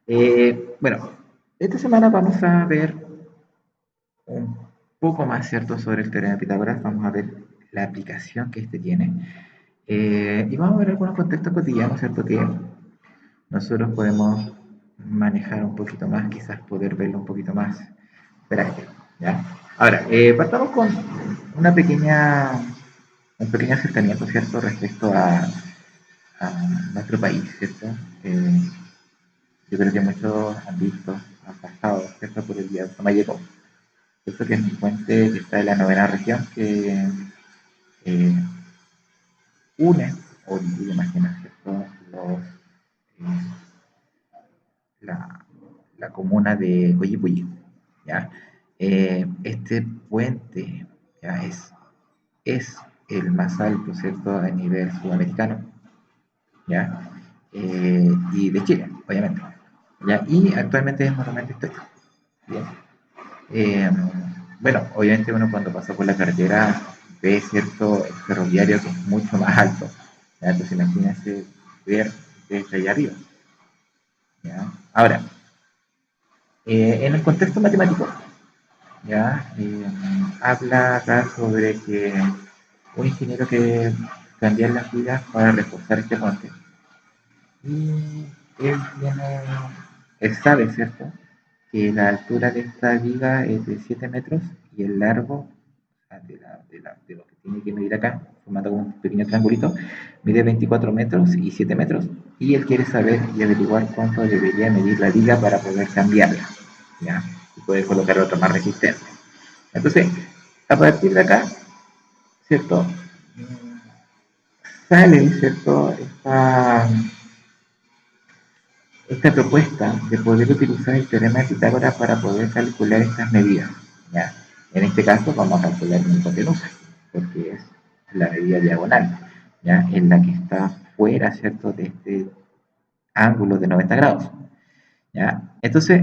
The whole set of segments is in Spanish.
Bueno, esta semana vamos a ver un poco más, ¿cierto?, sobre el teorema de Pitágoras. Vamos a ver la aplicación que este tiene. Y vamos a ver algunos contextos cotidianos, ¿cierto?, que nosotros podemos manejar un poquito más, quizás poder verlo un poquito más práctico, ¿ya? Ahora, partamos con una pequeña, un pequeño acercamiento, ¿cierto?, respecto a nuestro país, ¿cierto? Eh, yo creo que muchos han visto, han pasado, ¿cierto?, por el día de Mayeco. Esto que es un puente que está en la novena región que eh, une o divide más bien, ¿cierto?, eh, la, la comuna de Coyipulli, ¿ya? Este puente, ¿ya?, es el más alto, ¿cierto?, a nivel sudamericano, ¿ya? Y de Chile, obviamente, ¿ya? Y actualmente es monumento histórico, ¿bien? Eh, bueno, obviamente uno cuando pasa por la carretera ve cierto el ferroviario que es mucho más alto, ¿ya? Entonces imagínense ver desde allá arriba, ¿ya? Ahora, en el contexto matemático, ¿ya? Habla acá sobre que un ingeniero que cambia las vigas para reforzar este puente. Y él tiene, él sabe, ¿cierto?, que la altura de esta viga es de 7 metros y el largo de lo que tiene que medir acá, formando como un pequeño triangulito, mide 24 metros y 7 metros. Y él quiere saber y averiguar cuánto debería medir la viga para poder cambiarla, ¿ya? Y poder colocar otra más resistente. Entonces, a partir de acá, ¿cierto? Sale, ¿cierto? Esta propuesta de poder utilizar el teorema de Pitágoras para poder calcular estas medidas, ¿ya? En este caso vamos a calcular la hipotenusa, porque es la medida diagonal, ¿ya?, en la que está fuera, ¿cierto?, de este ángulo de 90 grados, ¿ya? Entonces,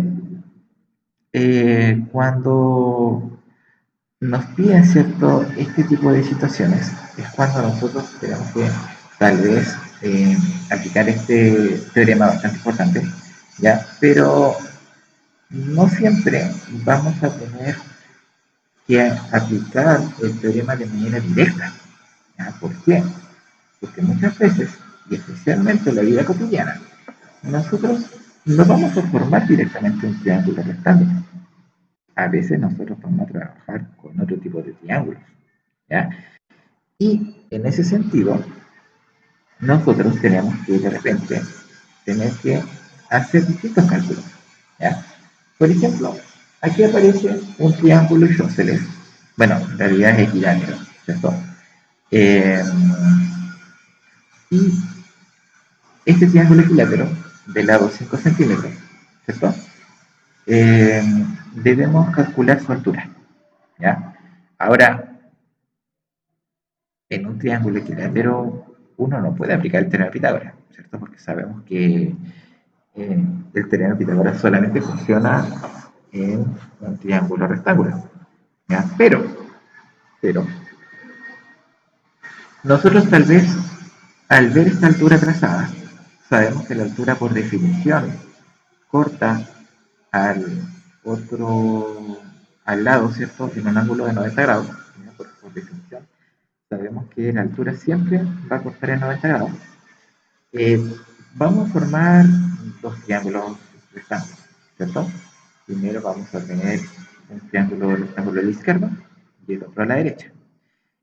cuando nos piden, ¿cierto?, este tipo de situaciones, es cuando nosotros tenemos que tal vez aplicar este teorema bastante importante, ¿ya? Pero no siempre vamos a tener que aplicar el teorema de manera directa, ¿ya? ¿Por qué? Porque muchas veces, y especialmente en la vida cotidiana, nosotros no vamos a formar directamente un triángulo rectángulo. A veces nosotros vamos a trabajar con otro tipo de triángulos, ¿ya? Y en ese sentido, nosotros tenemos que de repente tener que hacer distintos cálculos, ¿ya? Por ejemplo, aquí aparece un triángulo isósceles. Bueno, en realidad es equilátero, ¿cierto? Eh, y este triángulo equilátero, de lado 5 centímetros, ¿cierto? Eh, debemos calcular su altura, ¿ya? Ahora, en un triángulo equilátero uno no puede aplicar el teorema de Pitágoras, ¿cierto? Porque sabemos que el teorema de Pitágoras solamente funciona en un triángulo rectángulo, ¿ya? Pero, nosotros tal vez, al ver esta altura trazada, sabemos que la altura por definición corta al otro, al lado, ¿cierto?, en un ángulo de 90 grados, ¿no?, por definición, sabemos que la altura siempre va a cortar en 90 grados. Eh, Vamos a formar dos triángulos rectángulos, ¿cierto? Primero vamos a tener un triángulo rectángulo a la izquierda y el otro a la derecha.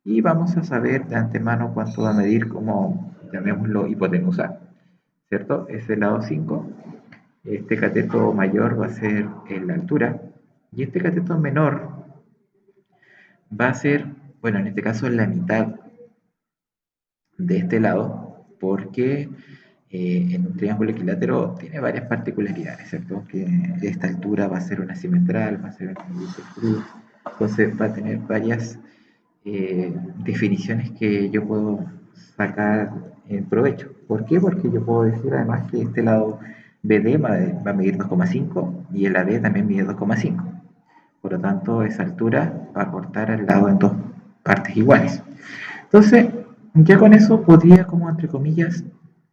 Y vamos a saber de antemano cuánto va a medir, como llamémoslo, hipotenusa, ¿cierto? Es el lado 5. Este cateto mayor va a ser en la altura y este cateto menor va a ser, bueno, en este caso en la mitad de este lado, porque en un triángulo equilátero tiene varias particularidades, ¿cierto? Que esta altura va a ser una simetral, va a ser una bisectriz, entonces va a tener varias definiciones que yo puedo sacar en provecho. ¿Por qué? Porque yo puedo decir además que este lado BD va a medir 2,5 y el AD también mide 2,5. Por lo tanto, esa altura va a cortar al lado en dos partes iguales. Entonces, ya con eso podría, como entre comillas,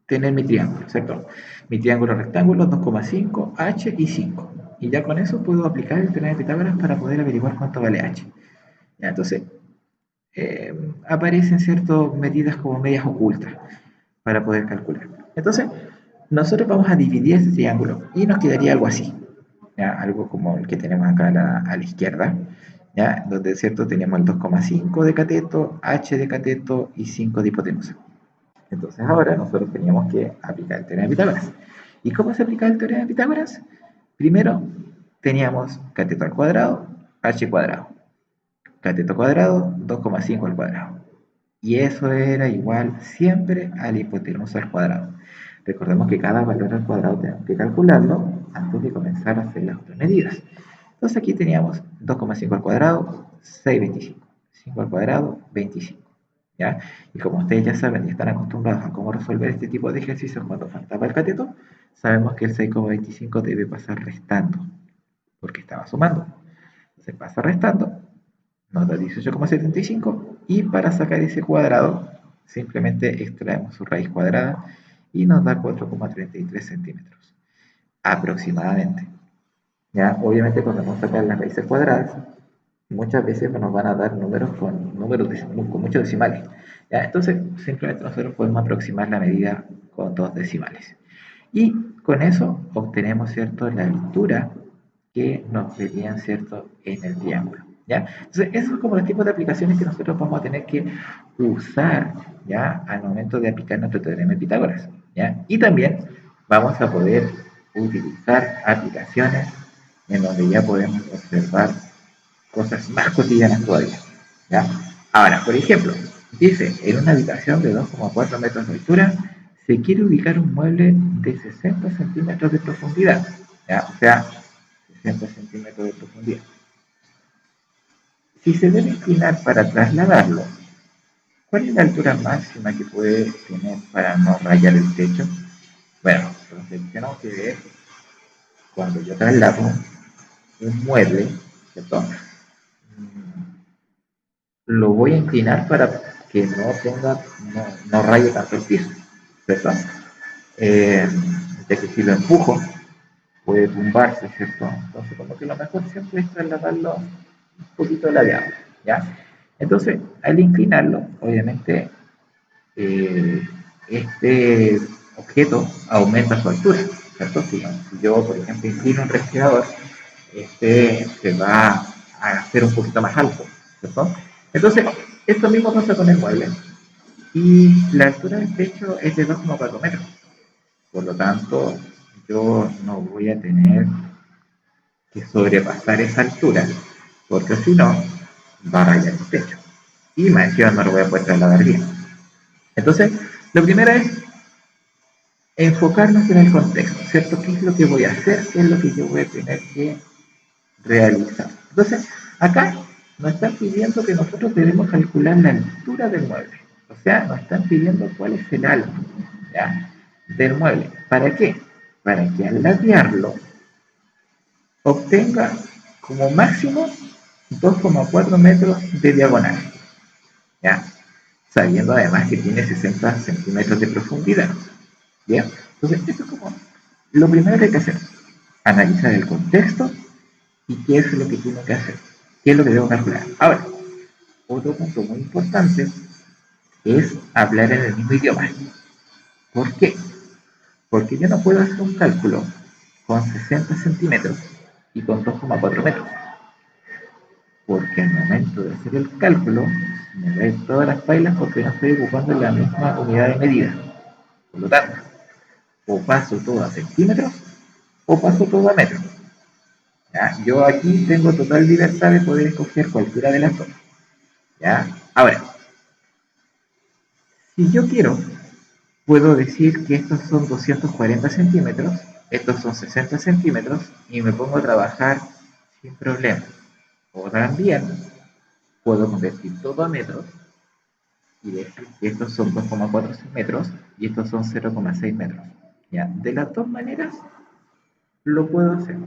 tener mi triángulo, ¿cierto? Mi triángulo rectángulo 2,5, h y 5. Y ya con eso puedo aplicar el teorema de Pitágoras para poder averiguar cuánto vale h. ¿Ya? Entonces, aparecen ciertas medidas como medias ocultas para poder calcular. Entonces, nosotros vamos a dividir este triángulo y nos quedaría algo así, ¿ya? Algo como el que tenemos acá a la izquierda, ¿ya? Donde cierto tenemos el 2,5 de cateto, h de cateto y 5 de hipotenusa. Entonces ahora nosotros teníamos que aplicar el teorema de Pitágoras. ¿Y cómo se aplica el teorema de Pitágoras? Primero teníamos cateto al cuadrado, h cuadrado. Cateto cuadrado, 2,5 al cuadrado. Y eso era igual siempre a la hipotenusa al cuadrado. Recordemos que cada valor al cuadrado tenemos que calcularlo antes de comenzar a hacer las otras medidas. Entonces aquí teníamos 2,5 al cuadrado, 6,25. 5 al cuadrado, 25. ¿Ya? Y como ustedes ya saben y están acostumbrados a cómo resolver este tipo de ejercicios cuando faltaba el cateto, sabemos que el 6,25 debe pasar restando, porque estaba sumando. Entonces pasa restando, nos da 18,75 y para sacar ese cuadrado simplemente extraemos su raíz cuadrada y nos da 4,33 centímetros aproximadamente. ¿Ya? Obviamente cuando vamos a sacar las raíces cuadradas muchas veces nos van a dar números con muchos decimales. ¿Ya? Entonces simplemente nosotros podemos aproximar la medida con dos decimales y con eso obtenemos, ¿cierto?, la altura que nos pedían, ¿cierto?, en el triángulo, ¿ya? Entonces, esos son como los tipos de aplicaciones que nosotros vamos a tener que usar, ¿ya?, al momento de aplicar nuestro teorema de Pitágoras, ¿ya? Y también vamos a poder utilizar aplicaciones en donde ya podemos observar cosas más cotidianas todavía, ¿ya? Ahora, por ejemplo, dice, en una habitación de 2,4 metros de altura, se quiere ubicar un mueble de 60 centímetros de profundidad, ¿ya? O sea, 60 centímetros de profundidad. Si se debe inclinar para trasladarlo, ¿cuál es la altura máxima que puede tener para no rayar el techo? Bueno, entonces tenemos que ver cuando yo traslado un mueble, ¿cierto? Lo voy a inclinar para que no raye tanto el piso, ¿cierto? Eh, ya que si lo empujo, puede tumbarse, ¿cierto? Entonces, como que lo mejor siempre es trasladarlo un poquito ladeado, ¿ya? Entonces, al inclinarlo, obviamente, eh, este objeto aumenta su altura, ¿cierto? Si yo, por ejemplo, inclino un refrigerador, este se va a hacer un poquito más alto, ¿cierto? Entonces, esto mismo pasa con el mueble. Y la altura del techo es de 2,4 metros. Por lo tanto, yo no voy a tener que sobrepasar esa altura, porque si no, va a rayar el techo. Y más encima no lo voy a poder trasladar bien. Entonces, lo primero es enfocarnos en el contexto, ¿cierto? ¿Qué es lo que voy a hacer? ¿Qué es lo que yo voy a tener que realizar? Entonces, acá nos están pidiendo que nosotros debemos calcular la altura del mueble. O sea, nos están pidiendo cuál es el alto, ¿ya?, del mueble. ¿Para qué? Para que al ladearlo obtenga como máximo 2,4 metros de diagonal, ¿ya? Sabiendo además que tiene 60 centímetros de profundidad, ¿ya? Entonces, esto es como lo primero que hay que hacer, analizar el contexto y qué es lo que tengo que hacer, qué es lo que debo calcular. Ahora, otro punto muy importante es hablar en el mismo idioma. ¿Por qué? Porque yo no puedo hacer un cálculo con 60 centímetros y con 2,4 metros. Porque al momento de hacer el cálculo me da todas las pailas porque no estoy ocupando la misma unidad de medida. Por lo tanto, o paso todo a centímetros o paso todo a metros. ¿Ya? Yo aquí tengo total libertad de poder escoger cualquiera de las dos. ¿Ya? Ahora, si yo quiero, puedo decir que estos son 240 centímetros, estos son 60 centímetros y me pongo a trabajar sin problema. O también puedo convertir todo a metros y decir que estos son 2,4 metros y estos son 0,6 metros. ¿Ya? De las dos maneras lo puedo hacer.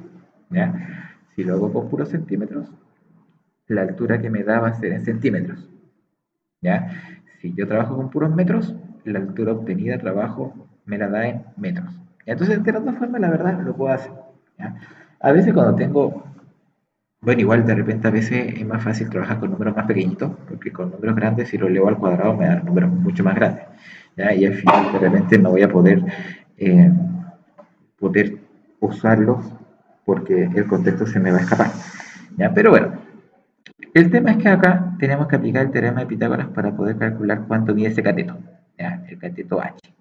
¿Ya? Si lo hago con puros centímetros, la altura que me da va a ser en centímetros. ¿Ya? Si yo trabajo con puros metros, la altura obtenida trabajo me la da en metros. Entonces, de las dos formas, la verdad, lo puedo hacer. ¿Ya? A veces cuando tengo, bueno, igual de repente a veces es más fácil trabajar con números más pequeñitos, porque con números grandes, si los leo al cuadrado, me dan números mucho más grandes. ¿Ya? Y al final, de repente, no voy a eh, poder usarlos porque el contexto se me va a escapar. ¿Ya? Pero bueno, el tema es que acá tenemos que aplicar el teorema de Pitágoras para poder calcular cuánto mide ese cateto, ¿ya? El cateto H,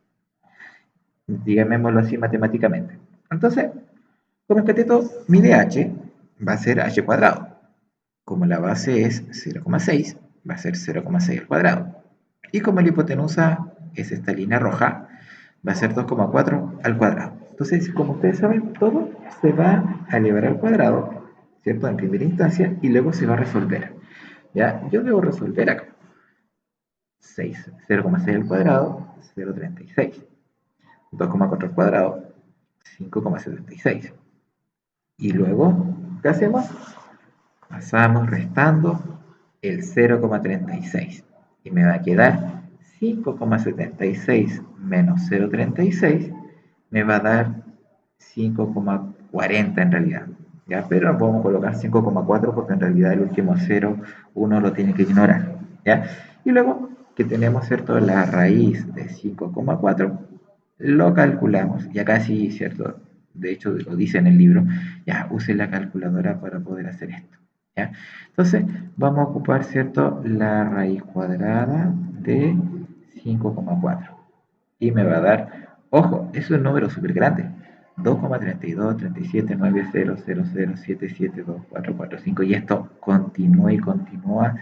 digámoslo así matemáticamente. Entonces, como el cateto mide H, va a ser H cuadrado. Como la base es 0,6, va a ser 0,6 al cuadrado. Y como la hipotenusa es esta línea roja, va a ser 2,4 al cuadrado. Entonces, como ustedes saben, todo se va a elevar al cuadrado, ¿cierto? En primera instancia, y luego se va a resolver. ¿Ya? Yo debo resolver acá. 0,6 al cuadrado, 0,36. 2,4 al cuadrado, 5,76. Y luego, ¿qué hacemos? Pasamos restando el 0,36. Y me va a quedar 5,76 menos 0,36. Me va a dar 5,40 en realidad. ¿Ya? Pero podemos colocar 5,4 porque en realidad el último 0 uno lo tiene que ignorar. ¿Ya? Y luego que tenemos, ¿cierto? La raíz de 5,4 lo calculamos. Y acá sí, ¿cierto? De hecho, lo dice en el libro. Ya, use la calculadora para poder hacer esto. ¿Ya? Entonces, vamos a ocupar, ¿cierto? La raíz cuadrada de 5,4. Y me va a dar, ojo, es un número súper grande. 2,32, 37,90000772445 y esto continúa y continúa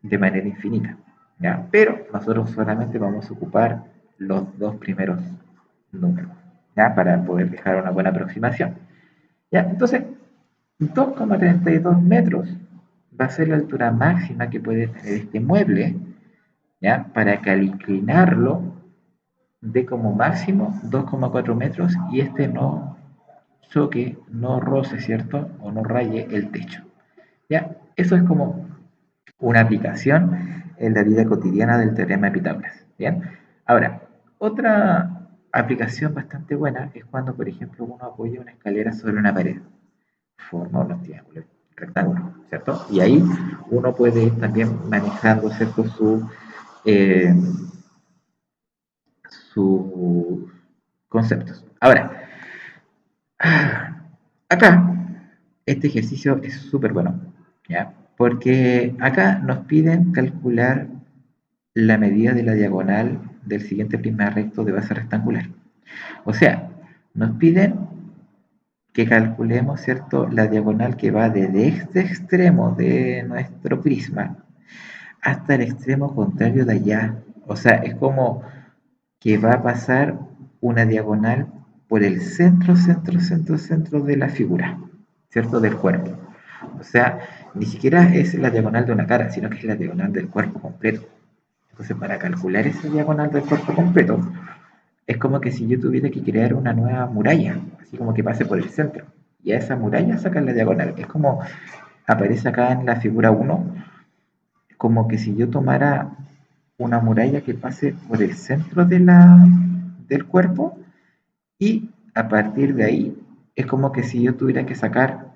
de manera infinita. ¿Ya? Pero nosotros solamente vamos a ocupar los dos primeros números, ¿ya? Para poder dejar una buena aproximación. ¿Ya? Entonces, 2,32 metros va a ser la altura máxima que puede tener este mueble, ¿ya? Para que al inclinarlo dé como máximo 2,4 metros y este no choque, no roce, ¿cierto? O no raye el techo. ¿Ya? Eso es como una aplicación en la vida cotidiana del teorema de Pitágoras. ¿Bien? Ahora, otra aplicación bastante buena es cuando, por ejemplo, uno apoya una escalera sobre una pared. Forma unos triángulos, rectángulos, ¿cierto? Y ahí uno puede ir también manejando, ¿cierto? Eh, sus conceptos. Ahora, acá, este ejercicio es súper bueno, ¿ya? Porque acá nos piden calcular la medida de la diagonal del siguiente prisma recto de base rectangular. O sea, nos piden que calculemos, ¿cierto?, la diagonal que va desde este extremo de nuestro prisma hasta el extremo contrario de allá. O sea, es como que va a pasar una diagonal por el centro de la figura, ¿cierto? Del cuerpo. O sea, ni siquiera es la diagonal de una cara, sino que es la diagonal del cuerpo completo. Entonces, para calcular esa diagonal del cuerpo completo, es como que si yo tuviera que crear una nueva muralla, así como que pase por el centro. Y a esa muralla sacar la diagonal. Es como aparece acá en la figura 1, como que si yo tomara una muralla que pase por el centro del cuerpo y a partir de ahí es como que si yo tuviera que sacar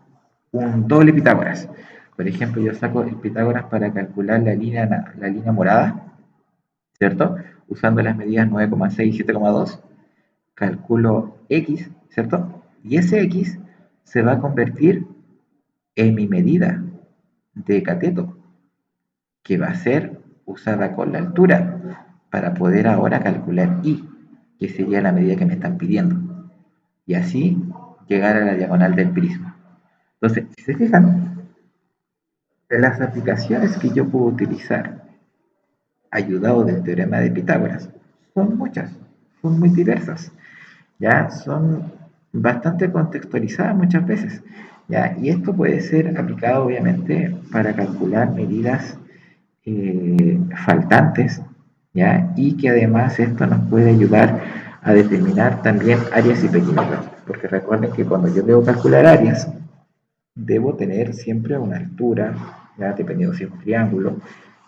un doble Pitágoras. Por ejemplo, yo saco el Pitágoras para calcular la línea morada, ¿cierto? Usando las medidas 9,6 y 7,2, calculo X, ¿cierto? Y ese X se va a convertir en mi medida de cateto, que va a ser usada con la altura para poder ahora calcular Y, que sería la medida que me están pidiendo. Y así llegar a la diagonal del prisma. Entonces, si se fijan, las aplicaciones que yo puedo utilizar ayudado del teorema de Pitágoras son muchas, son muy diversas, ya son bastante contextualizadas muchas veces, ya, y esto puede ser aplicado obviamente para calcular medidas faltantes, ya, y que además esto nos puede ayudar a determinar también áreas y perímetros, porque recuerden que cuando yo debo calcular áreas, debo tener siempre una altura, ya dependiendo si es un triángulo,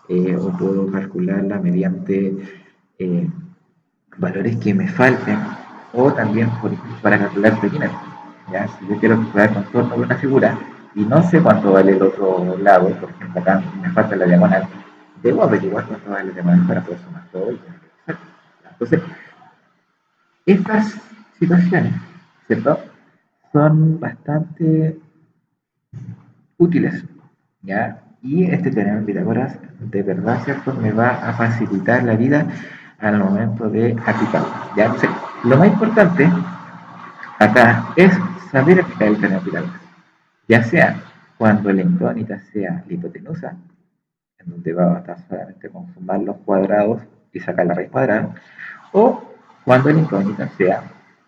o puedo calcularla mediante eh, valores que me falten, o también, por ejemplo, para calcular perímetro. ¿Ya? Si yo quiero calcular el contorno de una figura y no sé cuánto vale el otro lado, por ejemplo, acá me falta la diagonal, debo averiguar cuánto vale la diagonal para poder sumar todo y tener que hacerlo. Entonces, estas situaciones, ¿cierto? Son bastante útiles, ¿ya? Y este teorema de Pitágoras, de verdad, ¿cierto? Me va a facilitar la vida al momento de aplicarlo, ¿ya? Entonces, lo más importante acá es saber aplicar el teorema de Pitágoras, ya sea cuando la incógnita sea la hipotenusa, en donde va a bastar solamente con sumar los cuadrados y sacar la raíz cuadrada, o cuando la incógnita sea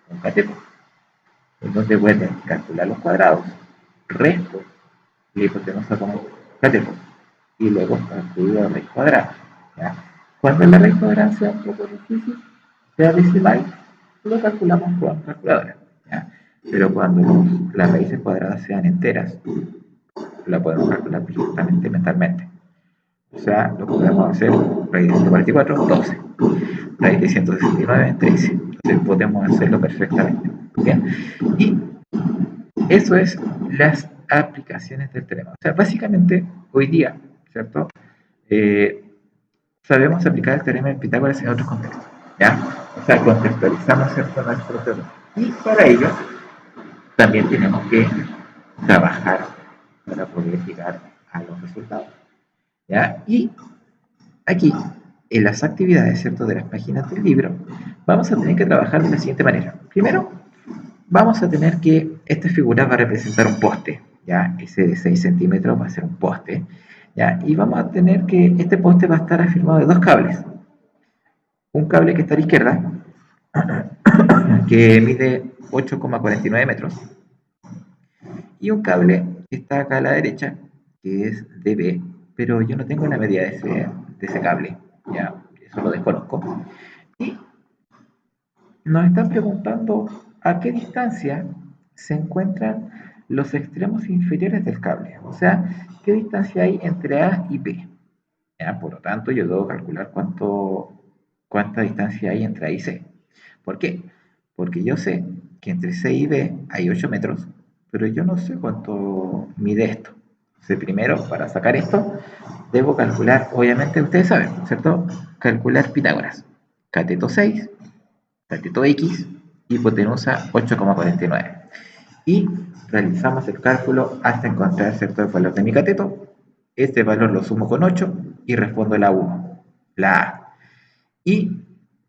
un cateto, en donde voy a tener que calcular los cuadrados, resto la hipotenusa como cateto, y luego calculo la raíz cuadrada. ¿Ya? Cuando la raíz cuadrada sea un poco difícil, sea decimal, lo calculamos con calculadora. ¿Ya? Pero cuando las raíces cuadradas sean enteras, la podemos calcular perfectamente mentalmente. O sea, lo que podemos hacer, raíz de 144, 12. Raíz de 169, 13. Entonces podemos hacerlo perfectamente. ¿Bien? Y eso es las aplicaciones del teorema. O sea, básicamente, hoy día, ¿cierto? Eh, sabemos aplicar el teorema de Pitágoras en otros contextos, ¿ya? O sea, contextualizamos, ¿cierto?, nuestro teorema. Y para ello, también tenemos que trabajar para poder llegar a los resultados, ¿ya? Y aquí, en las actividades, ¿cierto?, de las páginas del libro, vamos a tener que trabajar de la siguiente manera. Primero, vamos a tener que, esta figura va a representar un poste, ¿ya? Ese de 6 centímetros va a ser un poste, ¿ya? Y vamos a tener que, este poste va a estar afirmado de dos cables. Un cable que está a la izquierda, que mide 8,49 metros, y un cable que está acá a la derecha, que es DB, pero yo no tengo la medida de ese cable, ¿ya? Eso lo desconozco. Y nos están preguntando a qué distancia se encuentran los extremos inferiores del cable, o sea, qué distancia hay entre A y B. ¿Ya? Por lo tanto, yo debo calcular cuánta distancia hay entre A y C. ¿Por qué? Porque yo sé que entre C y B hay 8 metros, pero yo no sé cuánto mide esto. Entonces, primero, para sacar esto, debo calcular, obviamente ustedes saben, ¿cierto? Calcular Pitágoras. Cateto 6, cateto X, hipotenusa 8,49. Y realizamos el cálculo hasta encontrar, ¿cierto?, el valor de mi cateto. Este valor lo sumo con 8 y respondo la 1, la A. Y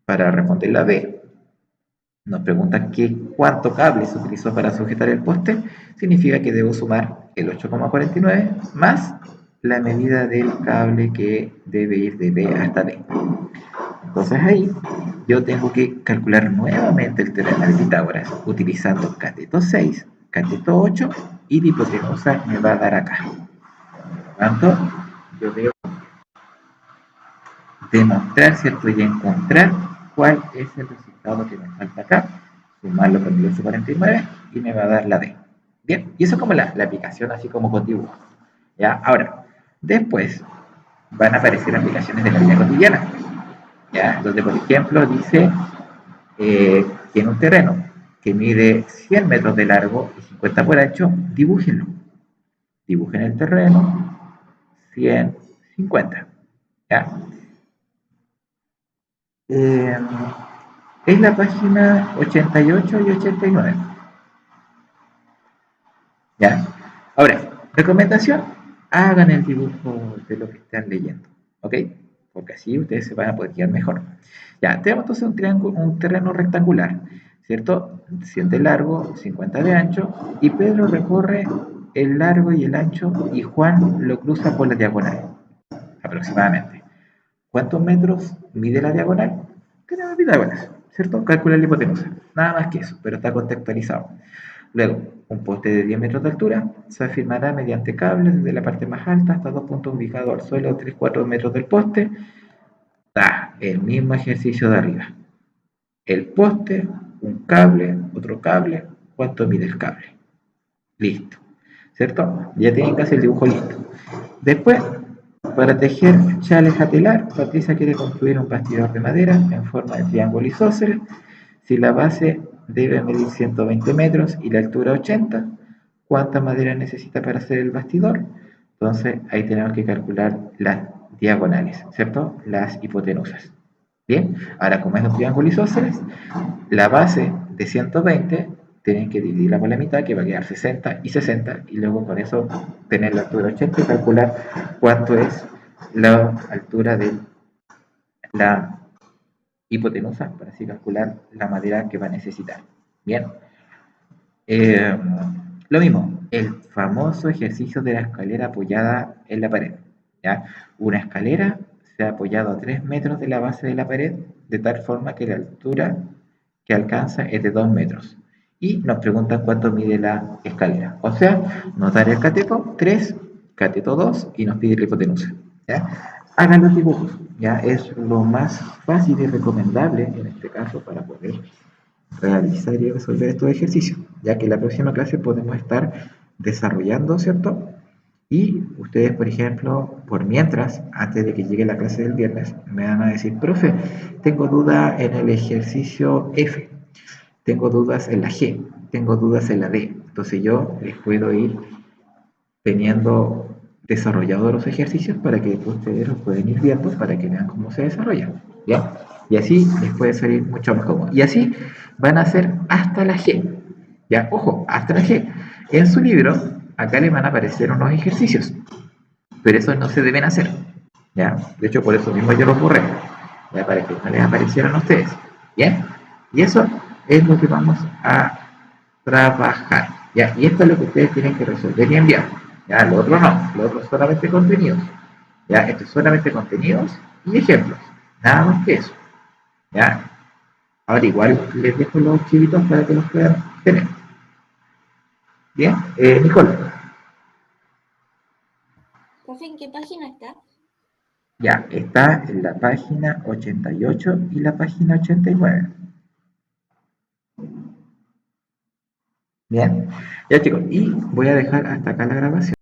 para responder la B, nos pregunta cuánto cable se utilizó para sujetar el poste. Significa que debo sumar el 8,49 más la medida del cable que debe ir de B hasta D. Entonces ahí yo tengo que calcular nuevamente el teorema de Pitágoras utilizando cateto 6, cateto 8 y la hipotenusa me va a dar acá. Por lo tanto, yo debo demostrar, ¿cierto? Y encontrar cuál es el resultado que me falta acá, sumarlo con el 849 y me va a dar la D. Bien, y eso es como la aplicación así como con dibujo. ¿Ya? Ahora, después van a aparecer aplicaciones de la vida cotidiana. ¿Ya? Donde, por ejemplo, dice que en un terreno que mide 100 metros de largo y 50 por ancho, dibújenlo. Dibujen el terreno, 100, 50. ¿Ya? Eh, es la página 88 y 89. ¿Ya? Ahora, recomendación, hagan el dibujo de lo que están leyendo, ¿ok? Porque así ustedes se van a poder guiar mejor. Ya, tenemos entonces un terreno rectangular, ¿cierto? 100 de largo, 50 de ancho, y Pedro recorre el largo y el ancho y Juan lo cruza por la diagonal, aproximadamente. ¿Cuántos metros mide la diagonal? Tenemos Pitágoras, ¿cierto? Calcula la hipotenusa. Nada más que eso, pero está contextualizado. Luego, un poste de 10 metros de altura se afirmará mediante cables desde la parte más alta hasta dos puntos ubicados al suelo a 3-4 metros del poste. Da el mismo ejercicio de arriba. El poste, un cable, otro cable, ¿cuánto mide el cable? Listo. ¿Cierto? Ya tienen casi el dibujo listo. Después, Para tejer chales a telar, Patricia quiere construir un bastidor de madera en forma de triángulo isósceles. Si la base debe medir 120 metros y la altura 80, ¿cuánta madera necesita para hacer el bastidor? Entonces ahí tenemos que calcular las diagonales, ¿cierto? Las hipotenusas. Bien, ahora como es un triángulo isósceles, la base de 120 tienen que dividirla por la mitad, que va a quedar 60 y 60, y luego con eso tener la altura 80 y calcular cuánto es la altura de la hipotenusa para así calcular la madera que va a necesitar. Bien, eh, lo mismo, el famoso ejercicio de la escalera apoyada en la pared. ¿Ya? Una escalera se ha apoyado a 3 metros de la base de la pared, de tal forma que la altura que alcanza es de 2 metros. Y nos preguntan cuánto mide la escalera. O sea, nos da el cateto 3, cateto 2 y nos pide la hipotenusa. ¿Ya? Hagan los dibujos. ¿Ya? Es lo más fácil y recomendable en este caso para poder realizar y resolver estos ejercicios, ya que en la próxima clase podemos estar desarrollando, ¿cierto? Y ustedes, por ejemplo, por mientras, antes de que llegue la clase del viernes, me van a decir, profe, tengo duda en el ejercicio F, tengo dudas en la G, tengo dudas en la D. Entonces yo les puedo ir teniendo desarrollados los ejercicios para que ustedes los pueden ir viendo para que vean cómo se desarrollan. ¿Ya? Y así les puede salir mucho más cómodo. Y así van a hacer hasta la G. ¿Ya? Ojo, hasta la G. En su libro, acá les van a aparecer unos ejercicios, pero esos no se deben hacer. ¿Ya? De hecho, por eso mismo yo los borré. ¿Ya? Para que no les aparecieran a ustedes. ¿Bien? Y eso es lo que vamos a trabajar. ¿Ya? Y esto es lo que ustedes tienen que resolver y enviar. ¿Ya? Lo otro no, lo otro es solamente contenidos. ¿Ya? Esto es solamente contenidos y ejemplos. Nada más que eso. ¿Ya? Ahora igual les dejo los chivitos para que los puedan tener. Bien, Nicole. Profe, ¿en qué página está? Ya, está en la página 88 y la página 89. Bien, ya chicos, y voy a dejar hasta acá la grabación.